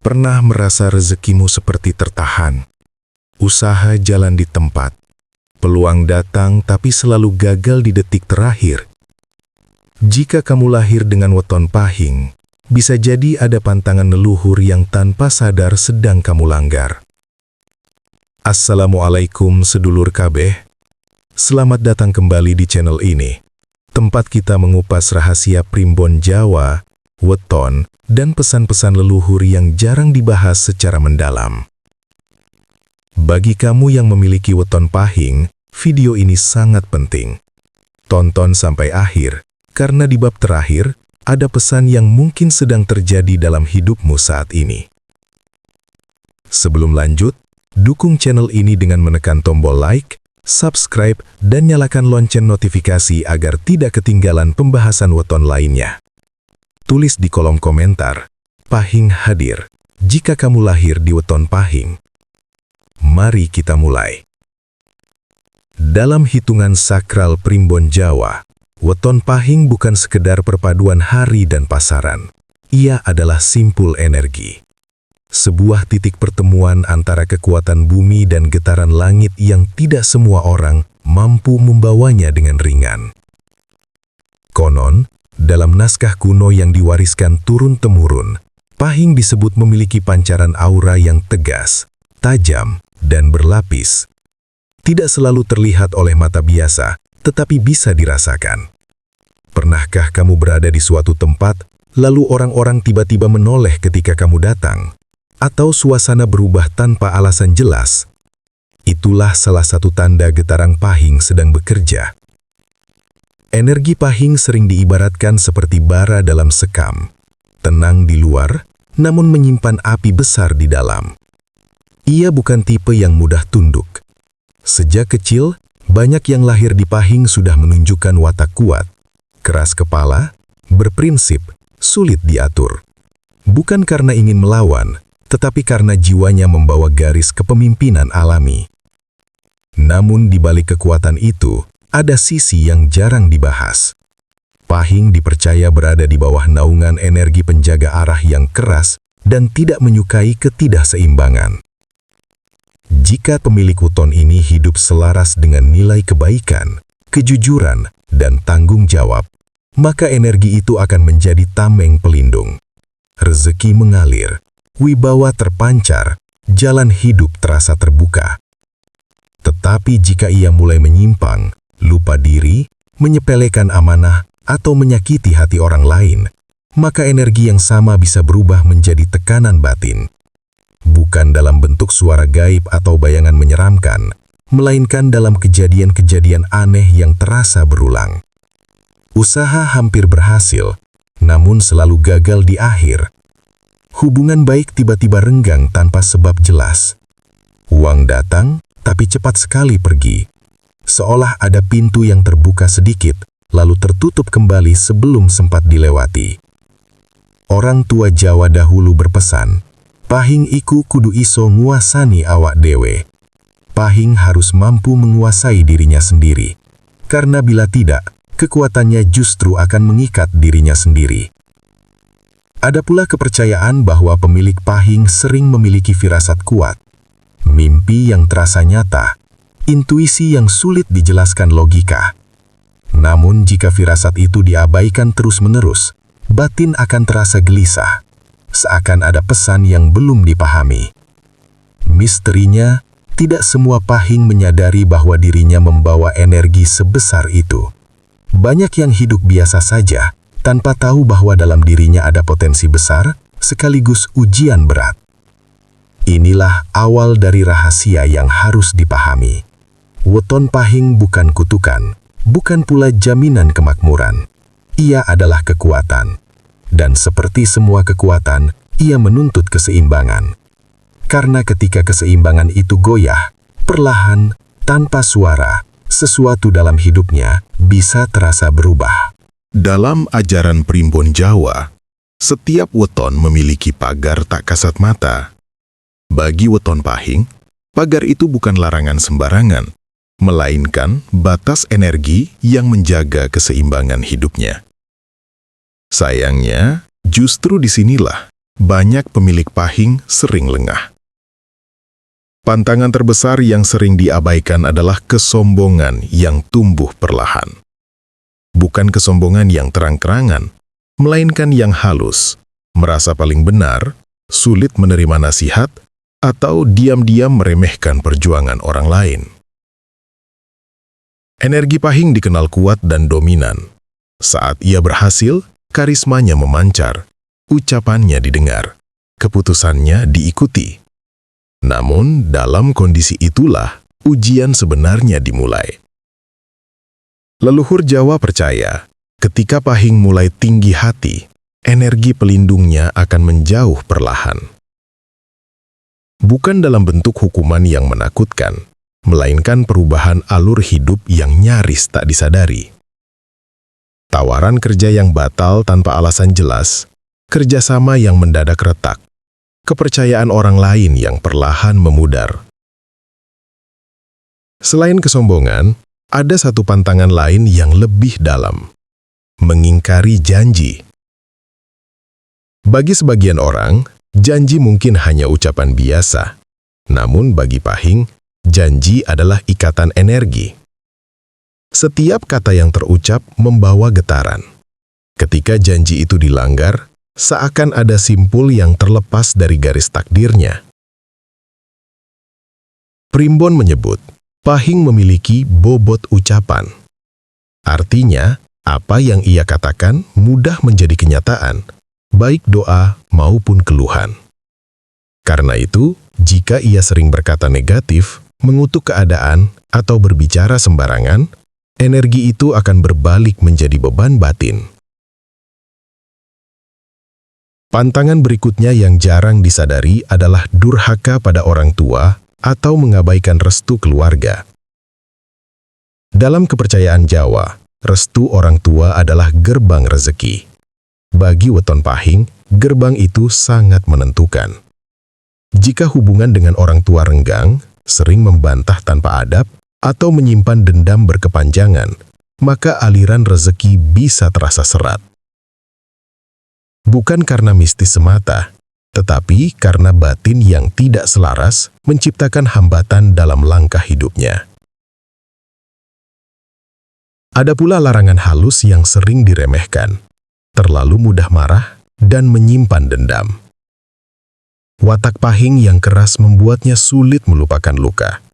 Pernah merasa rezekimu seperti tertahan? Usaha jalan di tempat, peluang datang tapi selalu gagal di detik terakhir. Jika kamu lahir dengan weton pahing, bisa jadi ada pantangan leluhur yang tanpa sadar sedang kamu langgar. Assalamualaikum sedulur kabeh. Selamat datang kembali di channel ini, tempat kita mengupas rahasia primbon Jawa, weton, dan pesan-pesan leluhur yang jarang dibahas secara mendalam. Bagi kamu yang memiliki weton pahing, video ini sangat penting. Tonton sampai akhir, karena di bab terakhir, ada pesan yang mungkin sedang terjadi dalam hidupmu saat ini. Sebelum lanjut, dukung channel ini dengan menekan tombol like, subscribe, dan nyalakan lonceng notifikasi agar tidak ketinggalan pembahasan weton lainnya. Tulis di kolom komentar, pahing hadir, jika kamu lahir di weton pahing. Mari kita mulai. Dalam hitungan sakral primbon Jawa, weton pahing bukan sekedar perpaduan hari dan pasaran. Ia adalah simpul energi. Sebuah titik pertemuan antara kekuatan bumi dan getaran langit yang tidak semua orang mampu membawanya dengan ringan. Konon, dalam naskah kuno yang diwariskan turun-temurun, pahing disebut memiliki pancaran aura yang tegas, tajam, dan berlapis. Tidak selalu terlihat oleh mata biasa, tetapi bisa dirasakan. Pernahkah kamu berada di suatu tempat, lalu orang-orang tiba-tiba menoleh ketika kamu datang? Atau suasana berubah tanpa alasan jelas? Itulah salah satu tanda getaran pahing sedang bekerja. Energi pahing sering diibaratkan seperti bara dalam sekam. Tenang di luar, namun menyimpan api besar di dalam. Ia bukan tipe yang mudah tunduk. Sejak kecil, banyak yang lahir di pahing sudah menunjukkan watak kuat, keras kepala, berprinsip, sulit diatur. Bukan karena ingin melawan, tetapi karena jiwanya membawa garis kepemimpinan alami. Namun di balik kekuatan itu, ada sisi yang jarang dibahas. Pahing dipercaya berada di bawah naungan energi penjaga arah yang keras dan tidak menyukai ketidakseimbangan. Jika pemilik weton ini hidup selaras dengan nilai kebaikan, kejujuran, dan tanggung jawab, maka energi itu akan menjadi tameng pelindung. Rezeki mengalir, wibawa terpancar, jalan hidup terasa terbuka. Tetapi jika ia mulai menyimpang, lupa diri, menyepelekan amanah, atau menyakiti hati orang lain, maka energi yang sama bisa berubah menjadi tekanan batin. Bukan dalam bentuk suara gaib atau bayangan menyeramkan, melainkan dalam kejadian-kejadian aneh yang terasa berulang. Usaha hampir berhasil, namun selalu gagal di akhir. Hubungan baik tiba-tiba renggang tanpa sebab jelas. Uang datang, tapi cepat sekali pergi. Seolah ada pintu yang terbuka sedikit, lalu tertutup kembali sebelum sempat dilewati. Orang tua Jawa dahulu berpesan, pahing iku kudu iso nguasani awak dewe. Pahing harus mampu menguasai dirinya sendiri, karena bila tidak, kekuatannya justru akan mengikat dirinya sendiri. Ada pula kepercayaan bahwa pemilik pahing sering memiliki firasat kuat, mimpi yang terasa nyata, intuisi yang sulit dijelaskan logika. Namun jika firasat itu diabaikan terus-menerus, batin akan terasa gelisah, seakan ada pesan yang belum dipahami. Misterinya, tidak semua pahing menyadari bahwa dirinya membawa energi sebesar itu. Banyak yang hidup biasa saja, tanpa tahu bahwa dalam dirinya ada potensi besar, sekaligus ujian berat. Inilah awal dari rahasia yang harus dipahami. Weton pahing bukan kutukan, bukan pula jaminan kemakmuran. Ia adalah kekuatan. Dan seperti semua kekuatan, ia menuntut keseimbangan. Karena ketika keseimbangan itu goyah, perlahan, tanpa suara, sesuatu dalam hidupnya bisa terasa berubah. Dalam ajaran primbon Jawa, setiap weton memiliki pagar tak kasat mata. Bagi weton pahing, pagar itu bukan larangan sembarangan, melainkan batas energi yang menjaga keseimbangan hidupnya. Sayangnya, justru disinilah banyak pemilik pahing sering lengah. Pantangan terbesar yang sering diabaikan adalah kesombongan yang tumbuh perlahan. Bukan kesombongan yang terang-terangan, melainkan yang halus, merasa paling benar, sulit menerima nasihat, atau diam-diam meremehkan perjuangan orang lain. Energi pahing dikenal kuat dan dominan. Saat ia berhasil, karismanya memancar, ucapannya didengar, keputusannya diikuti. Namun, dalam kondisi itulah ujian sebenarnya dimulai. Leluhur Jawa percaya, ketika pahing mulai tinggi hati, energi pelindungnya akan menjauh perlahan. Bukan dalam bentuk hukuman yang menakutkan, melainkan perubahan alur hidup yang nyaris tak disadari. Tawaran kerja yang batal tanpa alasan jelas, kerjasama yang mendadak retak, kepercayaan orang lain yang perlahan memudar. Selain kesombongan, ada satu pantangan lain yang lebih dalam, mengingkari janji. Bagi sebagian orang, janji mungkin hanya ucapan biasa, namun bagi pahing, janji adalah ikatan energi. Setiap kata yang terucap membawa getaran. Ketika janji itu dilanggar, seakan ada simpul yang terlepas dari garis takdirnya. Primbon menyebut, pahing memiliki bobot ucapan. Artinya, apa yang ia katakan mudah menjadi kenyataan, baik doa maupun keluhan. Karena itu, jika ia sering berkata negatif, mengutuk keadaan, atau berbicara sembarangan, energi itu akan berbalik menjadi beban batin. Pantangan berikutnya yang jarang disadari adalah durhaka pada orang tua atau mengabaikan restu keluarga. Dalam kepercayaan Jawa, restu orang tua adalah gerbang rezeki. Bagi weton pahing, gerbang itu sangat menentukan. Jika hubungan dengan orang tua renggang, sering membantah tanpa adab, atau menyimpan dendam berkepanjangan, maka aliran rezeki bisa terasa serat. Bukan karena mistis semata, tetapi karena batin yang tidak selaras menciptakan hambatan dalam langkah hidupnya. Ada pula larangan halus yang sering diremehkan, terlalu mudah marah dan menyimpan dendam. Watak pahing yang keras membuatnya sulit melupakan luka.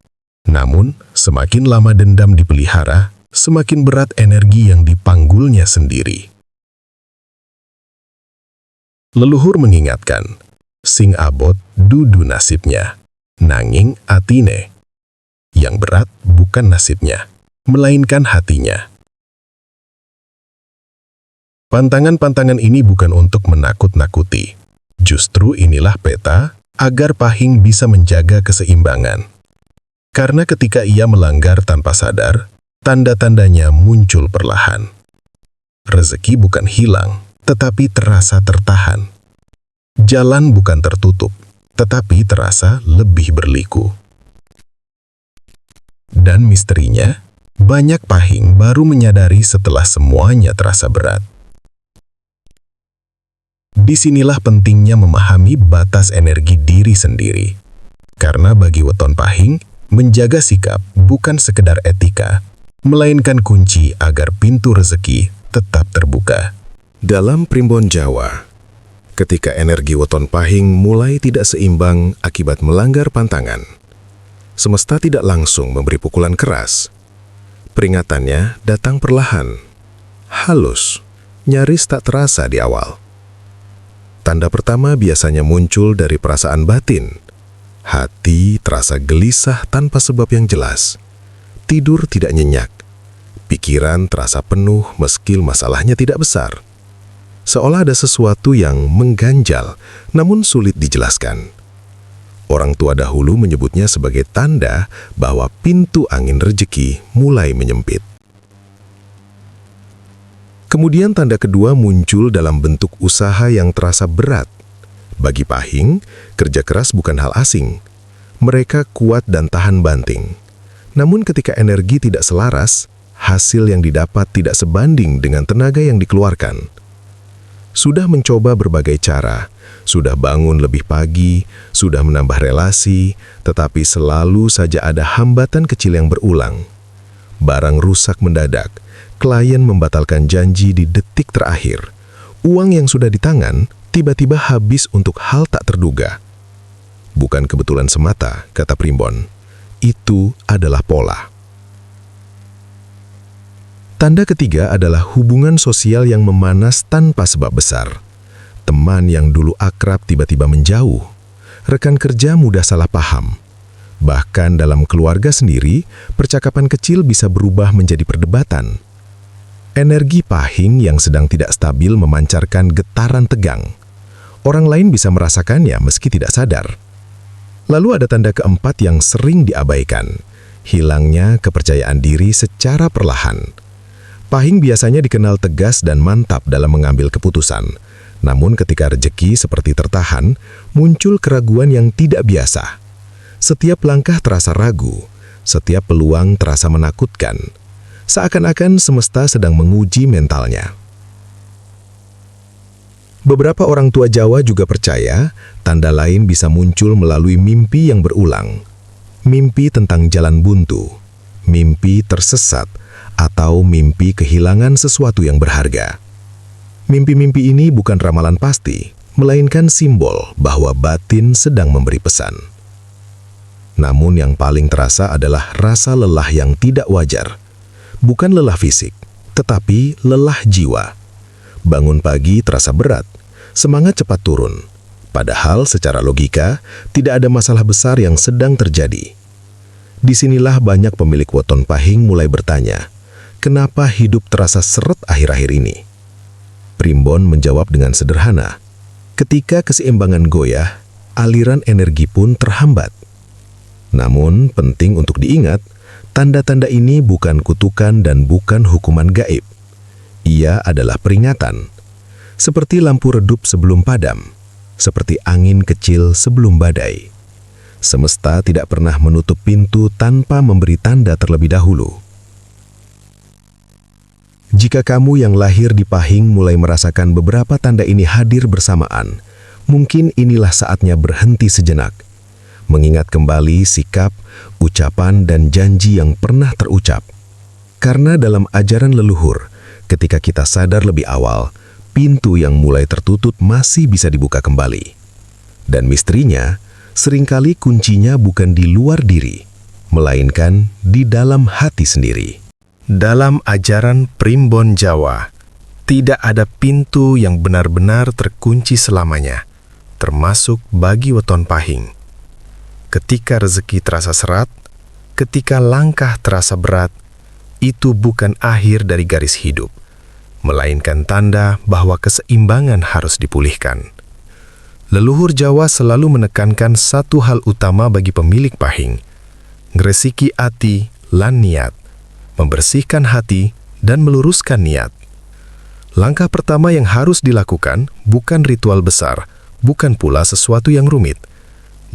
Namun, semakin lama dendam dipelihara, semakin berat energi yang dipanggulnya sendiri. Leluhur mengingatkan, sing abot dudu nasibnya, nanging atine. Yang berat bukan nasibnya, melainkan hatinya. Pantangan-pantangan ini bukan untuk menakut-nakuti. Justru inilah peta agar pahing bisa menjaga keseimbangan. Karena ketika ia melanggar tanpa sadar, tanda-tandanya muncul perlahan. Rezeki bukan hilang, tetapi terasa tertahan. Jalan bukan tertutup, tetapi terasa lebih berliku. Dan misterinya, banyak pahing baru menyadari setelah semuanya terasa berat. Disinilah pentingnya memahami batas energi diri sendiri. Karena bagi weton pahing, menjaga sikap bukan sekedar etika, melainkan kunci agar pintu rezeki tetap terbuka. Dalam Primbon Jawa, ketika energi weton pahing mulai tidak seimbang akibat melanggar pantangan, semesta tidak langsung memberi pukulan keras. Peringatannya datang perlahan, halus, nyaris tak terasa di awal. Tanda pertama biasanya muncul dari perasaan batin. Hati terasa gelisah tanpa sebab yang jelas. Tidur tidak nyenyak. Pikiran terasa penuh meski masalahnya tidak besar. Seolah ada sesuatu yang mengganjal, namun sulit dijelaskan. Orang tua dahulu menyebutnya sebagai tanda bahwa pintu angin rezeki mulai menyempit. Kemudian tanda kedua muncul dalam bentuk usaha yang terasa berat. Bagi pahing, kerja keras bukan hal asing. Mereka kuat dan tahan banting. Namun ketika energi tidak selaras, hasil yang didapat tidak sebanding dengan tenaga yang dikeluarkan. Sudah mencoba berbagai cara, Sudah bangun lebih pagi, sudah menambah relasi, tetapi selalu saja ada hambatan kecil yang berulang. Barang rusak mendadak, klien membatalkan janji di detik terakhir. Uang yang sudah di tangan tiba-tiba habis untuk hal tak terduga. Bukan kebetulan semata, kata Primbon. Itu adalah pola. Tanda ketiga adalah hubungan sosial yang memanas tanpa sebab besar. Teman yang dulu akrab tiba-tiba menjauh. Rekan kerja mudah salah paham. Bahkan dalam keluarga sendiri, percakapan kecil bisa berubah menjadi perdebatan. Energi pahing yang sedang tidak stabil memancarkan getaran tegang. Orang lain bisa merasakannya meski tidak sadar. Lalu ada tanda keempat yang sering diabaikan. Hilangnya kepercayaan diri secara perlahan. Pahing biasanya dikenal tegas dan mantap dalam mengambil keputusan. Namun ketika rezeki seperti tertahan, muncul keraguan yang tidak biasa. Setiap langkah terasa ragu, setiap peluang terasa menakutkan. Seakan-akan semesta sedang menguji mentalnya. Beberapa orang tua Jawa juga percaya, tanda lain bisa muncul melalui mimpi yang berulang. Mimpi tentang jalan buntu, mimpi tersesat, atau mimpi kehilangan sesuatu yang berharga. Mimpi-mimpi ini bukan ramalan pasti, melainkan simbol bahwa batin sedang memberi pesan. Namun yang paling terasa adalah rasa lelah yang tidak wajar. Bukan lelah fisik, tetapi lelah jiwa. Bangun pagi terasa berat, semangat cepat turun. Padahal secara logika, tidak ada masalah besar yang sedang terjadi. Disinilah banyak pemilik weton pahing mulai bertanya, kenapa hidup terasa seret akhir-akhir ini? Primbon menjawab dengan sederhana, ketika keseimbangan goyah, aliran energi pun terhambat. Namun, penting untuk diingat, tanda-tanda ini bukan kutukan dan bukan hukuman gaib. Ia adalah peringatan. Seperti lampu redup sebelum padam, seperti angin kecil sebelum badai. Semesta tidak pernah menutup pintu tanpa memberi tanda terlebih dahulu. Jika kamu yang lahir di Pahing mulai merasakan beberapa tanda ini hadir bersamaan, mungkin inilah saatnya berhenti sejenak. Mengingat kembali sikap, ucapan, dan janji yang pernah terucap. Karena dalam ajaran leluhur, ketika kita sadar lebih awal, pintu yang mulai tertutup masih bisa dibuka kembali. Dan misterinya, seringkali kuncinya bukan di luar diri, melainkan di dalam hati sendiri. Dalam ajaran Primbon Jawa, tidak ada pintu yang benar-benar terkunci selamanya, termasuk bagi weton Pahing. Ketika rezeki terasa serat, ketika langkah terasa berat, itu bukan akhir dari garis hidup, melainkan tanda bahwa keseimbangan harus dipulihkan. Leluhur Jawa selalu menekankan satu hal utama bagi pemilik Pahing, ngresiki ati lan niat, membersihkan hati dan meluruskan niat. Langkah pertama yang harus dilakukan bukan ritual besar, bukan pula sesuatu yang rumit.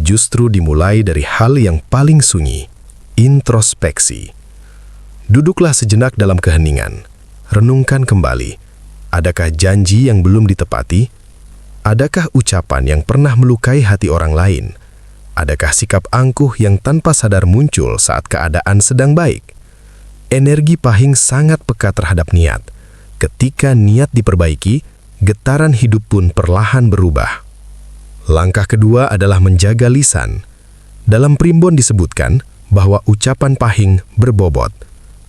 Justru dimulai dari hal yang paling sunyi, introspeksi. Duduklah sejenak dalam keheningan, renungkan kembali. Adakah janji yang belum ditepati? Adakah ucapan yang pernah melukai hati orang lain? Adakah sikap angkuh yang tanpa sadar muncul saat keadaan sedang baik? Energi Pahing sangat peka terhadap niat. Ketika niat diperbaiki, getaran hidup pun perlahan berubah. Langkah kedua adalah menjaga lisan. Dalam Primbon disebutkan bahwa ucapan Pahing berbobot.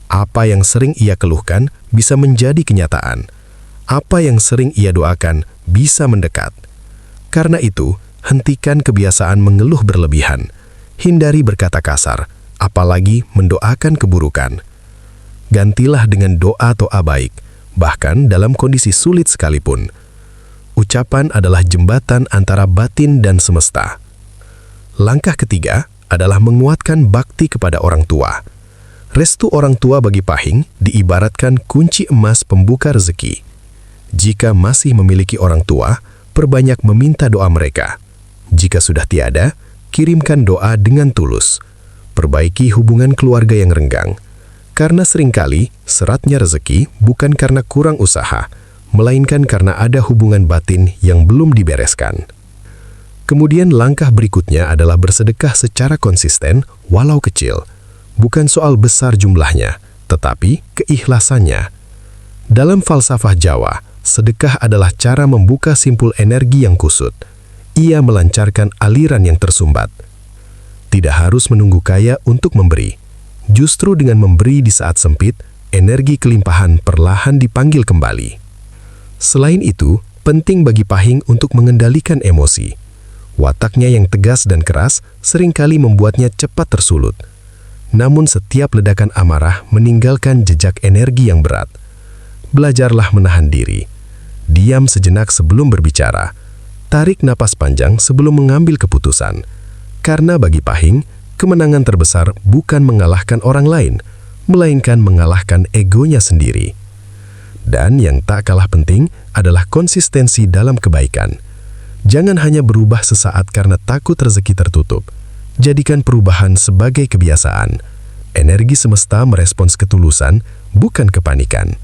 Apa yang sering ia keluhkan bisa menjadi kenyataan. Apa yang sering ia doakan bisa mendekat. Karena itu, hentikan kebiasaan mengeluh berlebihan. Hindari berkata kasar, apalagi mendoakan keburukan. Gantilah dengan doa-doa baik, bahkan dalam kondisi sulit sekalipun. Ucapan adalah jembatan antara batin dan semesta. Langkah ketiga adalah menguatkan bakti kepada orang tua. Restu orang tua bagi Pahing diibaratkan kunci emas pembuka rezeki. Jika masih memiliki orang tua, perbanyak meminta doa mereka. Jika sudah tiada, kirimkan doa dengan tulus. Perbaiki hubungan keluarga yang renggang. Karena seringkali seratnya rezeki bukan karena kurang usaha, melainkan karena ada hubungan batin yang belum dibereskan. Kemudian langkah berikutnya adalah bersedekah secara konsisten walau kecil. Bukan soal besar jumlahnya, tetapi keikhlasannya. Dalam falsafah Jawa, sedekah adalah cara membuka simpul energi yang kusut. Ia melancarkan aliran yang tersumbat. Tidak harus menunggu kaya untuk memberi. Justru dengan memberi di saat sempit, energi kelimpahan perlahan dipanggil kembali. Selain itu, penting bagi Pahing untuk mengendalikan emosi. Wataknya yang tegas dan keras seringkali membuatnya cepat tersulut. Namun setiap ledakan amarah meninggalkan jejak energi yang berat. Belajarlah menahan diri. Diam sejenak sebelum berbicara. Tarik napas panjang sebelum mengambil keputusan. Karena bagi Pahing, kemenangan terbesar bukan mengalahkan orang lain, melainkan mengalahkan egonya sendiri. Dan yang tak kalah penting adalah konsistensi dalam kebaikan. Jangan hanya berubah sesaat karena takut rezeki tertutup. Jadikan perubahan sebagai kebiasaan. Energi semesta merespons ketulusan, bukan kepanikan.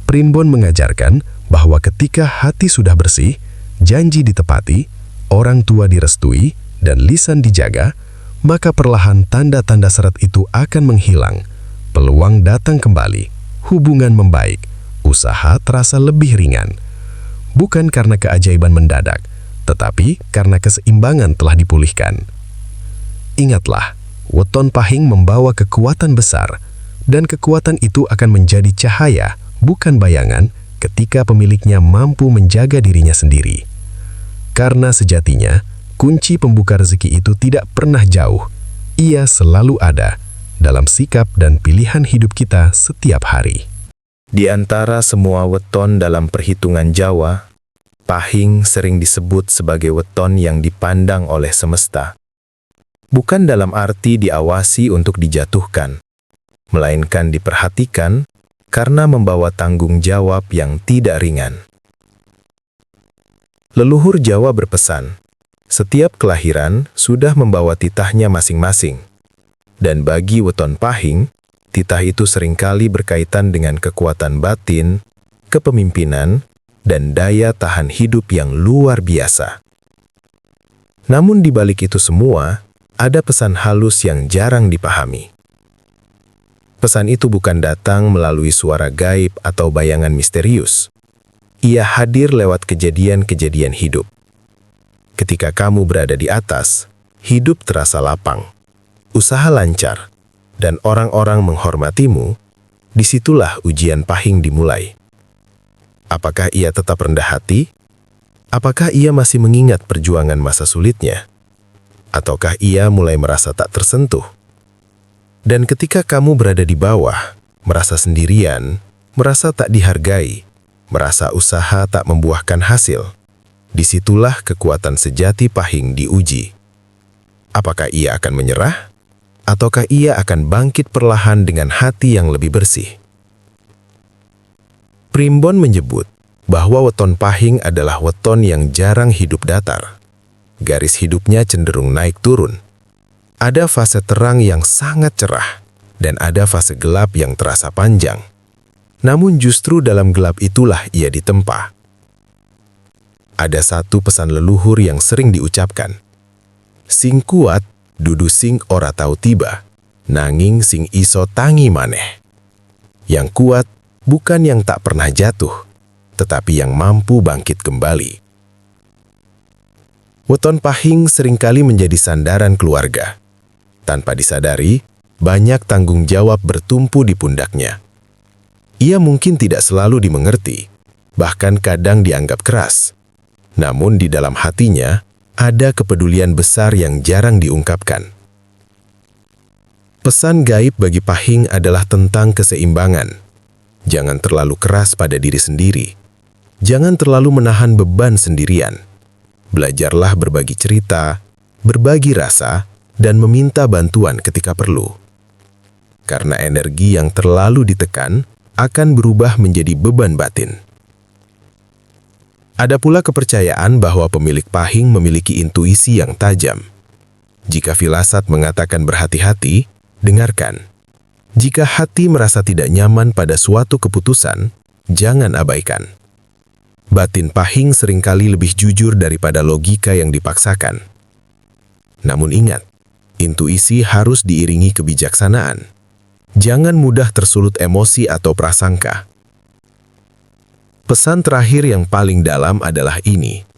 Primbon mengajarkan bahwa ketika hati sudah bersih, janji ditepati, orang tua direstui, dan lisan dijaga, maka perlahan tanda-tanda seret itu akan menghilang. Peluang datang kembali, hubungan membaik, usaha terasa lebih ringan. Bukan karena keajaiban mendadak, tetapi karena keseimbangan telah dipulihkan. Ingatlah, weton Pahing membawa kekuatan besar, dan kekuatan itu akan menjadi cahaya, bukan bayangan, ketika pemiliknya mampu menjaga dirinya sendiri. Karena sejatinya, kunci pembuka rezeki itu tidak pernah jauh. Ia selalu ada dalam sikap dan pilihan hidup kita setiap hari. Di antara semua weton dalam perhitungan Jawa, Pahing sering disebut sebagai weton yang dipandang oleh semesta. Bukan dalam arti diawasi untuk dijatuhkan, melainkan diperhatikan karena membawa tanggung jawab yang tidak ringan. Leluhur Jawa berpesan, setiap kelahiran sudah membawa titahnya masing-masing. Dan bagi weton Pahing, titah itu seringkali berkaitan dengan kekuatan batin, kepemimpinan, dan daya tahan hidup yang luar biasa. Namun di balik itu semua, ada pesan halus yang jarang dipahami. Pesan itu bukan datang melalui suara gaib atau bayangan misterius. Ia hadir lewat kejadian-kejadian hidup. Ketika kamu berada di atas, hidup terasa lapang, usaha lancar, dan orang-orang menghormatimu, disitulah ujian Pahing dimulai. Apakah ia tetap rendah hati? Apakah ia masih mengingat perjuangan masa sulitnya? Ataukah ia mulai merasa tak tersentuh? Dan ketika kamu berada di bawah, merasa sendirian, merasa tak dihargai, merasa usaha tak membuahkan hasil, disitulah kekuatan sejati Pahing diuji. Apakah ia akan menyerah? Ataukah ia akan bangkit perlahan dengan hati yang lebih bersih? Primbon menyebut bahwa weton Pahing adalah weton yang jarang hidup datar. Garis hidupnya cenderung naik turun. Ada fase terang yang sangat cerah, dan ada fase gelap yang terasa panjang. Namun justru dalam gelap itulah ia ditempa. Ada satu pesan leluhur yang sering diucapkan. Sing kuat, dudu sing ora tau tiba, nanging sing iso tangi maneh. Yang kuat bukan yang tak pernah jatuh, tetapi yang mampu bangkit kembali. Weton Pahing seringkali menjadi sandaran keluarga. Tanpa disadari, banyak tanggung jawab bertumpu di pundaknya. Ia mungkin tidak selalu dimengerti, bahkan kadang dianggap keras. Namun di dalam hatinya, ada kepedulian besar yang jarang diungkapkan. Pesan gaib bagi Pahing adalah tentang keseimbangan. Jangan terlalu keras pada diri sendiri. Jangan terlalu menahan beban sendirian. Belajarlah berbagi cerita, berbagi rasa, dan meminta bantuan ketika perlu. Karena energi yang terlalu ditekan akan berubah menjadi beban batin. Ada pula kepercayaan bahwa pemilik Pahing memiliki intuisi yang tajam. Jika firasat mengatakan berhati-hati, dengarkan. Jika hati merasa tidak nyaman pada suatu keputusan, jangan abaikan. Batin Pahing seringkali lebih jujur daripada logika yang dipaksakan. Namun ingat, intuisi harus diiringi kebijaksanaan. Jangan mudah tersulut emosi atau prasangka. Pesan terakhir yang paling dalam adalah ini.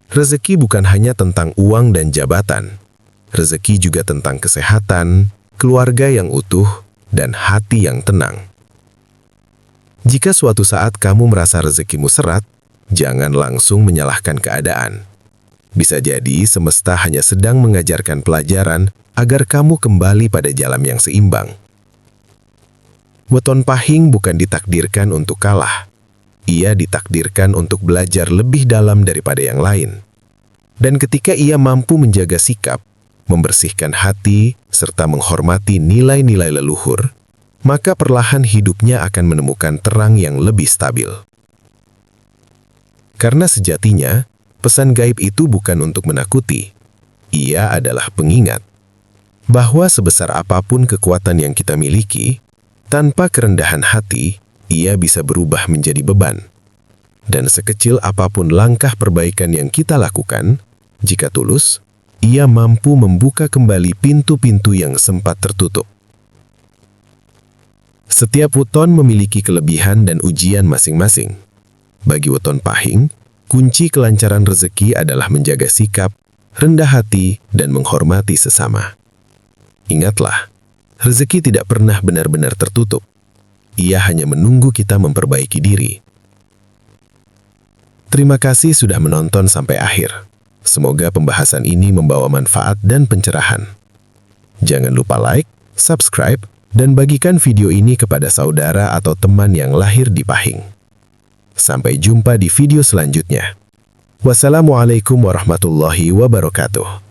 Rezeki bukan hanya tentang uang dan jabatan. Rezeki juga tentang kesehatan, keluarga yang utuh, dan hati yang tenang. Jika suatu saat kamu merasa rezekimu seret, jangan langsung menyalahkan keadaan. Bisa jadi semesta hanya sedang mengajarkan pelajaran agar kamu kembali pada jalan yang seimbang. Weton Pahing bukan ditakdirkan untuk kalah. Ia ditakdirkan untuk belajar lebih dalam daripada yang lain. Dan ketika ia mampu menjaga sikap, membersihkan hati, serta menghormati nilai-nilai leluhur, maka perlahan hidupnya akan menemukan terang yang lebih stabil. Karena sejatinya, pesan gaib itu bukan untuk menakuti. Ia adalah pengingat bahwa sebesar apapun kekuatan yang kita miliki, tanpa kerendahan hati, ia bisa berubah menjadi beban. Dan sekecil apapun langkah perbaikan yang kita lakukan, jika tulus, ia mampu membuka kembali pintu-pintu yang sempat tertutup. Setiap weton memiliki kelebihan dan ujian masing-masing. Bagi weton Pahing, kunci kelancaran rezeki adalah menjaga sikap, rendah hati, dan menghormati sesama. Ingatlah, rezeki tidak pernah benar-benar tertutup. Ia hanya menunggu kita memperbaiki diri. Terima kasih sudah menonton sampai akhir. Semoga pembahasan ini membawa manfaat dan pencerahan. Jangan lupa like, subscribe, dan bagikan video ini kepada saudara atau teman yang lahir di Pahing. Sampai jumpa di video selanjutnya. Wassalamualaikum warahmatullahi wabarakatuh.